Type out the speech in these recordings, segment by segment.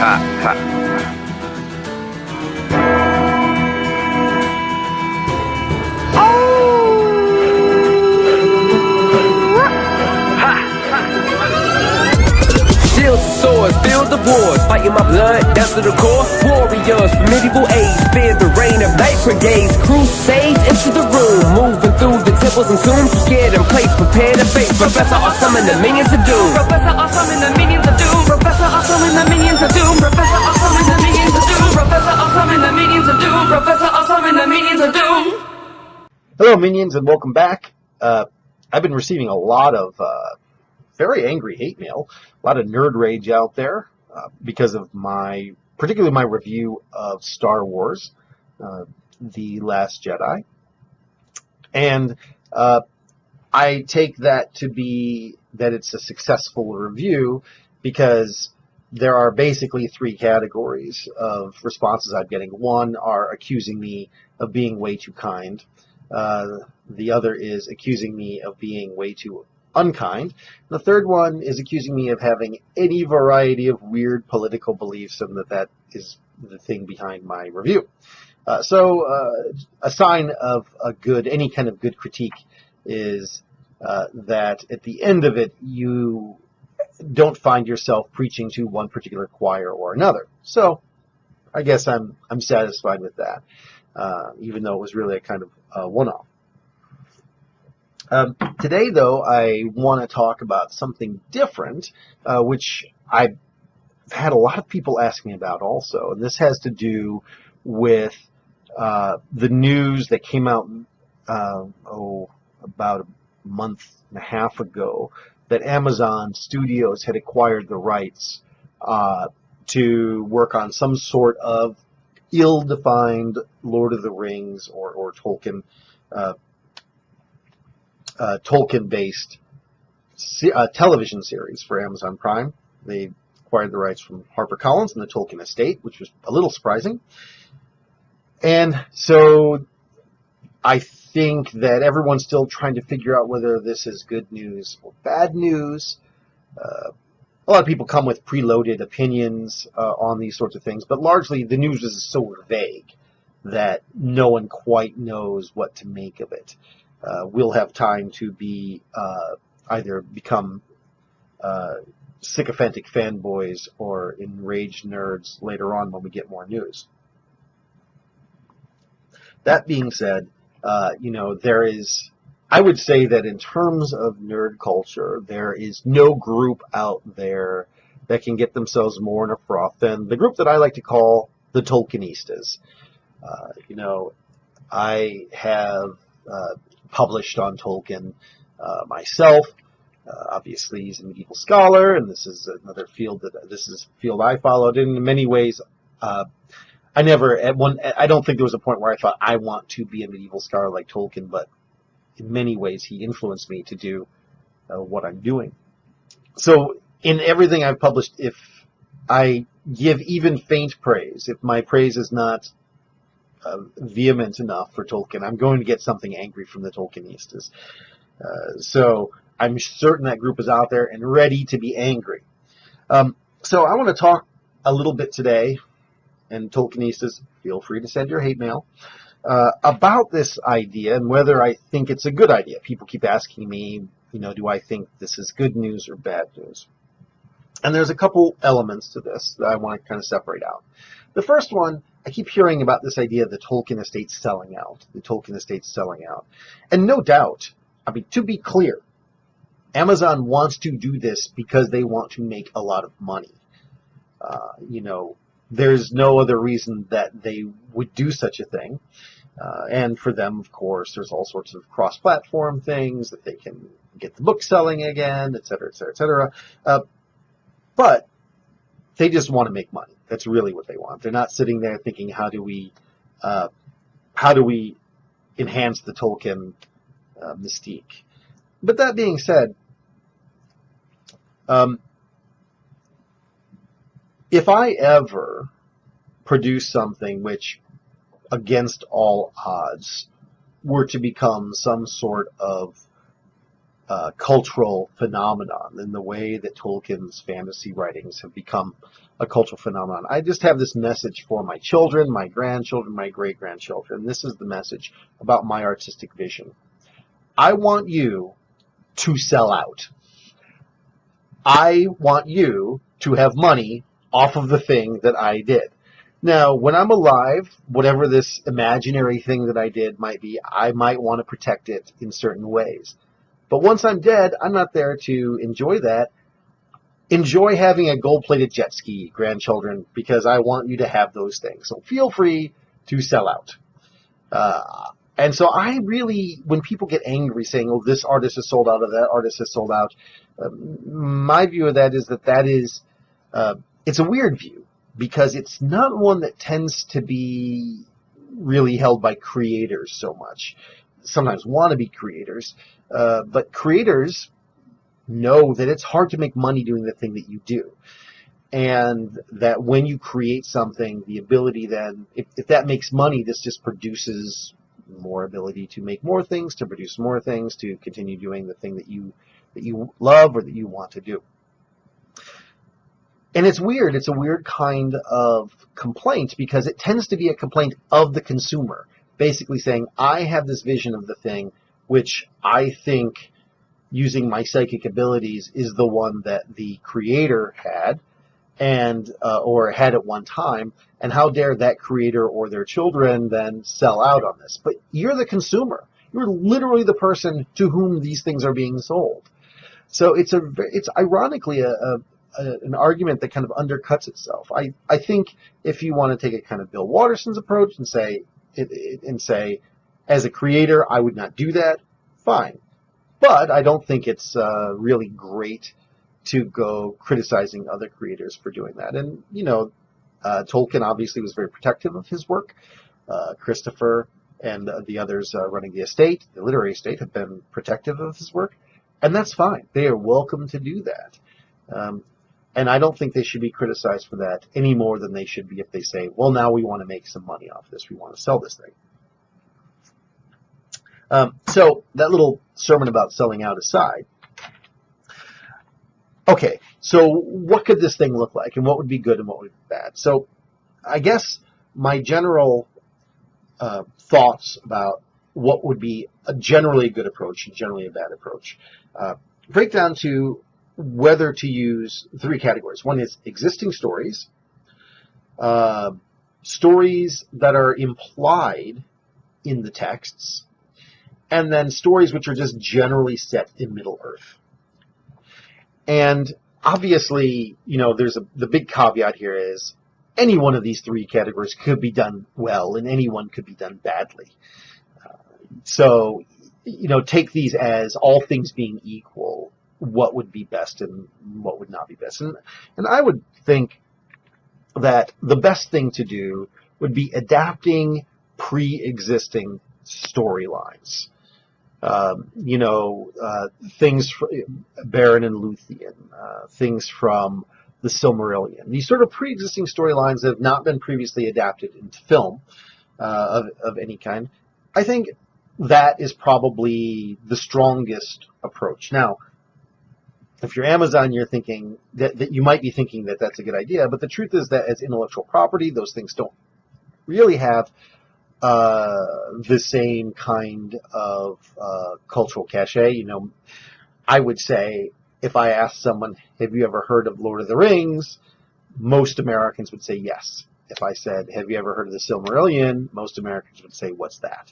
Ha, ha. Shields and swords, feel the wars, fighting my blood down to the core. Warriors from medieval age, fear the reign of night brigades. Crusades into the room, moving through the temples and tombs. Scared and placed, prepare to face Professor Awesome and the minions of doom. Professor Awesome and the minions of doom. Professor Awesome and the minions of doom. Professor Awesome and the minions of doom. Professor Awesome and the minions of doom. Professor Awesome and the minions of doom. Hello, minions, and welcome back. I've been receiving a lot of very angry hate mail, a lot of nerd rage out there because of particularly my review of Star Wars, The Last Jedi. And I take that to be that it's a successful review because there are basically three categories of responses I'm getting. One are accusing me of being way too kind. The other is accusing me of being way too unkind. The third one is accusing me of having any variety of weird political beliefs, and that is the thing behind my review. So a sign of any kind of good critique is that at the end of it, you don't find yourself preaching to one particular choir or another. So I guess I'm satisfied with that, even though it was really a kind of one-off. Today, though, I want to talk about something different, which I've had a lot of people ask me about also, and this has to do with the news that came out about a month and a half ago that Amazon Studios had acquired the rights to work on some sort of ill-defined Lord of the Rings or Tolkien Tolkien-based television series for Amazon Prime. They acquired the rights from HarperCollins and the Tolkien estate, which was a little surprising. And so I think that everyone's still trying to figure out whether this is good news or bad news. A lot of people come with preloaded opinions on these sorts of things, but largely the news is so vague that no one quite knows what to make of it. We'll have time to be either become sycophantic fanboys or enraged nerds later on when we get more news. That being said, I would say that in terms of nerd culture, there is no group out there that can get themselves more in a froth than the group that I like to call the Tolkienistas. I have published on Tolkien myself. Obviously, he's a medieval scholar, and this is another field I followed. In many ways, I don't think there was a point where I thought I want to be a medieval scholar like Tolkien, but in many ways, he influenced me to do what I'm doing. So, in everything I've published, if I give even faint praise, if my praise is not vehement enough for Tolkien, I'm going to get something angry from the Tolkienistas. So I'm certain that group is out there and ready to be angry. So I want to talk a little bit today, and Tolkienistas, feel free to send your hate mail, about this idea and whether I think it's a good idea. People keep asking me, do I think this is good news or bad news? And there's a couple elements to this that I want to kind of separate out. The first one, I keep hearing about this idea of the Tolkien estate selling out. And no doubt, to be clear, Amazon wants to do this because they want to make a lot of money. There's no other reason that they would do such a thing. And for them, of course, there's all sorts of cross-platform things that they can get the book selling again, et cetera, et cetera, et cetera. But they just want to make money. That's really what they want. They're not sitting there thinking, how do we enhance the Tolkien mystique? But that being said, if I ever produce something which, against all odds, were to become some sort of cultural phenomenon in the way that Tolkien's fantasy writings have become a cultural phenomenon. I just have this message for my children, my grandchildren, my great-grandchildren. This is the message about my artistic vision. I want you to sell out. I want you to have money off of the thing that I did. Now, when I'm alive, whatever this imaginary thing that I did might be, I might want to protect it in certain ways. But once I'm dead, I'm not there to enjoy that. Enjoy having a gold-plated jet ski, grandchildren, because I want you to have those things. So feel free to sell out. And so I really, when people get angry saying, oh, this artist is sold out or that artist is sold out, my view of that is it's a weird view, because it's not one that tends to be really held by creators so much. Sometimes wannabe creators, but creators know that it's hard to make money doing the thing that you do. And that when you create something, the ability then, if that makes money, this just produces more ability to make more things, to produce more things, to continue doing the thing that you love or that you want to do. And it's weird. It's a weird kind of complaint, because it tends to be a complaint of the consumer, basically saying, I have this vision of the thing, which I think, using my psychic abilities, is the one that the creator had, and or had at one time, and how dare that creator or their children then sell out on this? But you're the consumer. You're literally the person to whom these things are being sold. So it's ironically an argument that kind of undercuts itself. I think if you want to take a kind of Bill Watterson's approach and say, as a creator, I would not do that, fine. But I don't think it's really great to go criticizing other creators for doing that. And, Tolkien obviously was very protective of his work. Christopher and the others running the estate, the literary estate, have been protective of his work. And that's fine. They are welcome to do that. And I don't think they should be criticized for that any more than they should be if they say, well, now we want to make some money off this. We want to sell this thing. So that little sermon about selling out aside, okay, so what could this thing look like, and what would be good and what would be bad? So I guess my general thoughts about what would be a generally good approach and generally a bad approach break down to whether to use three categories. One is existing stories, stories that are implied in the texts, and then stories which are just generally set in Middle-earth. And obviously, the big caveat here is any one of these three categories could be done well, and any one could be done badly. So, take these as all things being equal, what would be best and what would not be best. And I would think that the best thing to do would be adapting pre-existing storylines. Things from Beren and Luthien, things from the Silmarillion. These sort of pre-existing storylines that have not been previously adapted into film of any kind. I think that is probably the strongest approach. Now, if you're Amazon, you're thinking that you might be thinking that that's a good idea, but the truth is that as intellectual property, those things don't really have the same kind of cultural cachet. I would say, if I asked someone, have you ever heard of Lord of the Rings? Most Americans would say yes. If I said, have you ever heard of the Silmarillion? Most Americans would say, what's that?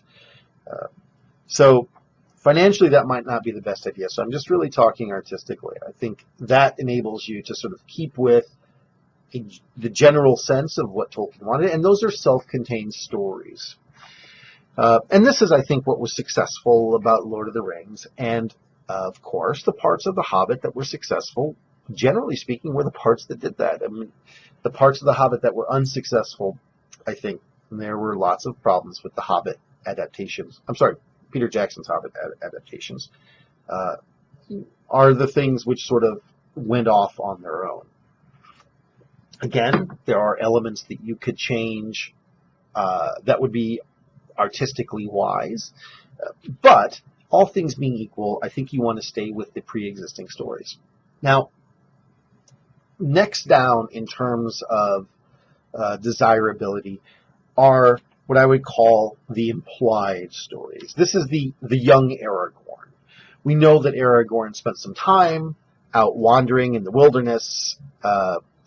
So financially, that might not be the best idea. So I'm just really talking artistically. I think that enables you to sort of keep with the general sense of what Tolkien wanted, and those are self-contained stories. And this is, I think, what was successful about Lord of the Rings. And, of course, the parts of The Hobbit that were successful, generally speaking, were the parts that did that. I mean, the parts of The Hobbit that were unsuccessful, I think, and there were lots of problems with the Hobbit adaptations. I'm sorry, Peter Jackson's Hobbit adaptations, are the things which sort of went off on their own. Again, there are elements that you could change that would be artistically wise, but all things being equal, I think you want to stay with the pre-existing stories. Now, next down in terms of desirability are what I would call the implied stories. This is the young Aragorn. We know that Aragorn spent some time out wandering in the wilderness.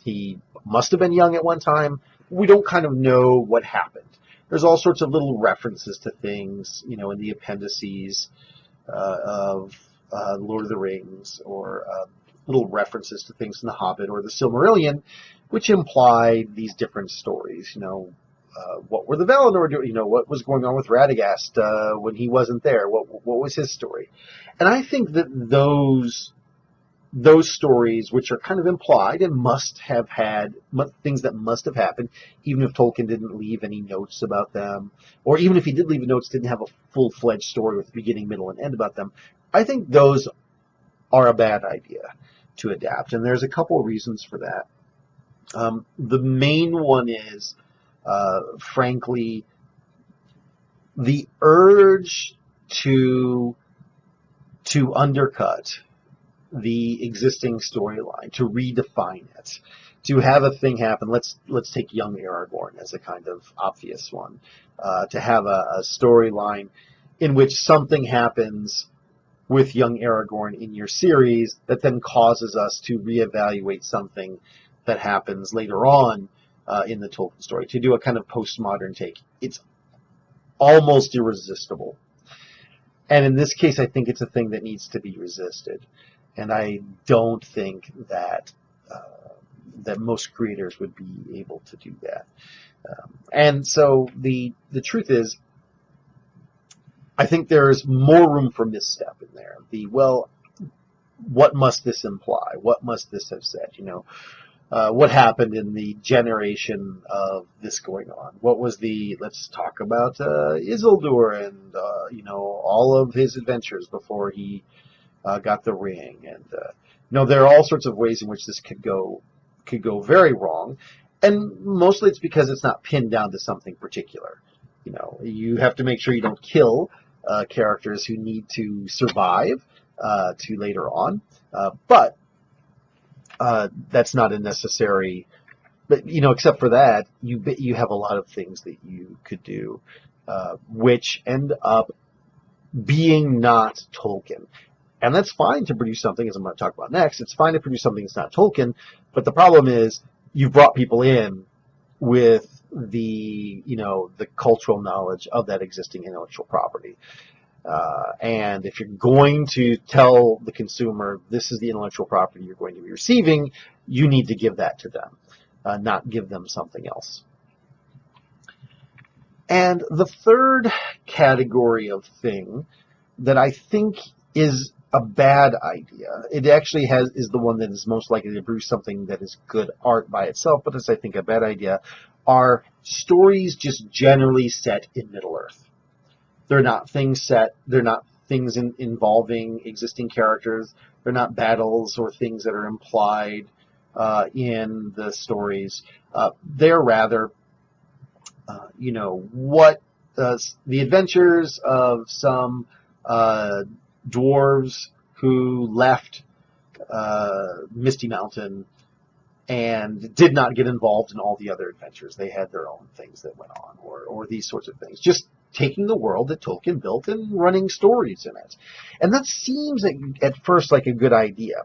He must have been young at one time. We don't kind of know what happened. There's all sorts of little references to things, in the appendices of Lord of the Rings, or little references to things in The Hobbit or the Silmarillion, which imply these different stories. What were the Valinor doing? What was going on with Radagast when he wasn't there? What was his story? And I think that those stories, which are kind of implied and must have had things that must have happened, even if Tolkien didn't leave any notes about them, or even if he did leave notes, didn't have a full-fledged story with beginning, middle, and end about them, I think those are a bad idea to adapt. And there's a couple of reasons for that. The main one is, frankly, the urge to undercut the existing storyline, to redefine it, to have a thing happen. Let's take young Aragorn as a kind of obvious one. To have a storyline in which something happens with young Aragorn in your series that then causes us to reevaluate something that happens later on in the Tolkien story, to do a kind of postmodern take. It's almost irresistible. And in this case, I think it's a thing that needs to be resisted. And I don't think that that most creators would be able to do that. And so the truth is, I think there's more room for misstep in there. What must this imply? What must this have said? What happened in the generation of this going on? What was let's talk about Isildur and, all of his adventures before he got the ring. And, there are all sorts of ways in which this could go very wrong. And mostly it's because it's not pinned down to something particular. You have to make sure you don't kill characters who need to survive to later on. But that's not a necessary. But except for that, you have a lot of things that you could do, which end up being not Tolkien. And that's fine to produce something, as I'm going to talk about next. It's fine to produce something that's not Tolkien, but the problem is you've brought people in with the cultural knowledge of that existing intellectual property. And if you're going to tell the consumer this is the intellectual property you're going to be receiving, you need to give that to them, not give them something else. And the third category of thing that I think is a bad idea, it actually is the one that is most likely to produce something that is good art by itself, but it's, I think, a bad idea, are stories just generally set in Middle-earth. They're not things involving existing characters. They're not battles or things that are implied in the stories. They're rather, the adventures of some dwarves who left Misty Mountain and did not get involved in all the other adventures. They had their own things that went on, or these sorts of things. Just taking the world that Tolkien built and running stories in it. And that seems at first like a good idea.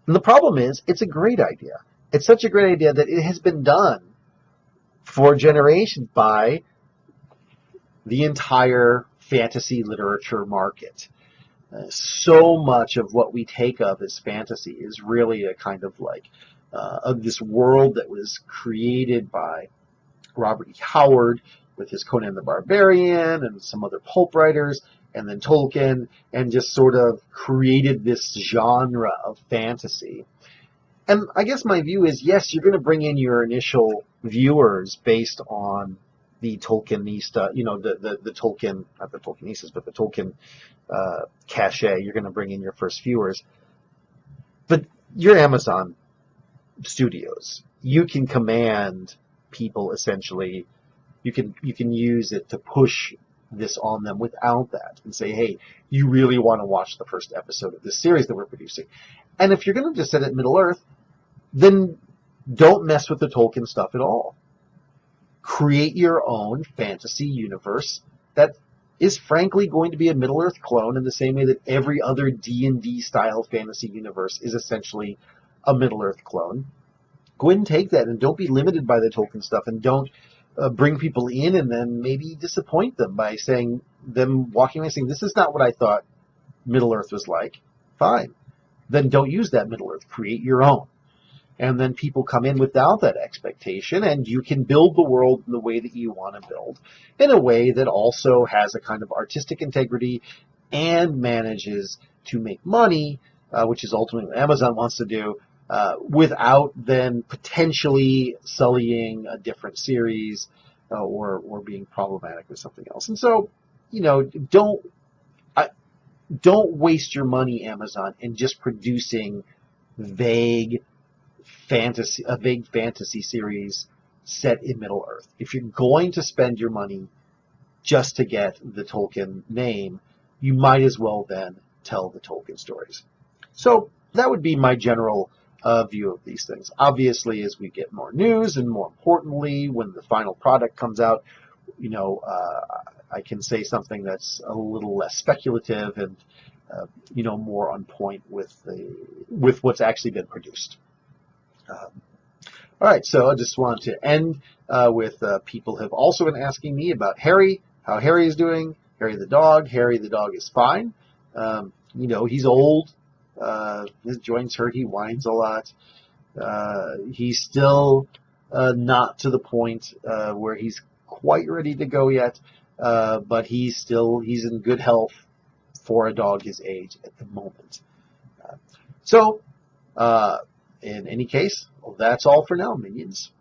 And the problem is, it's a great idea. It's such a great idea that it has been done for generations by the entire fantasy literature market. So much of what we take of as fantasy is really a kind of of this world that was created by Robert E. Howard with his Conan the Barbarian and some other pulp writers, and then Tolkien, and just sort of created this genre of fantasy. And I guess my view is, yes, you're going to bring in your initial viewers based on the Tolkienista, the Tolkien, not the Tolkienistas, but the Tolkien cachet. You're going to bring in your first viewers. But you're Amazon Studios. You can command people, essentially. You can use it to push this on them without that and say, hey, you really want to watch the first episode of this series that we're producing. And if you're going to just set it Middle Earth, then don't mess with the Tolkien stuff at all. Create your own fantasy universe that is frankly going to be a Middle-earth clone in the same way that every other D&D style fantasy universe is essentially a Middle-earth clone. Go ahead and take that, and don't be limited by the Tolkien stuff, and don't bring people in and then maybe disappoint them by saying, them walking away saying, this is not what I thought Middle-earth was like. Fine. Then don't use that Middle-earth. Create your own. And then people come in without that expectation, and you can build the world in the way that you want to build, in a way that also has a kind of artistic integrity and manages to make money, which is ultimately what Amazon wants to do, without then potentially sullying a different series or being problematic with something else. And so, don't waste your money, Amazon, in just producing a vague fantasy series set in Middle Earth. If you're going to spend your money just to get the Tolkien name, you might as well then tell the Tolkien stories. So that would be my general view of these things. Obviously, as we get more news, and more importantly, when the final product comes out, I can say something that's a little less speculative and more on point with what's actually been produced. All right, so I just want to end with people have also been asking me about Harry, how Harry is doing. Harry the dog. Harry the dog is fine. He's old. His joints hurt. He whines a lot. He's still not to the point where he's quite ready to go yet, but he's in good health for a dog his age at the moment. In any case, well, that's all for now, minions.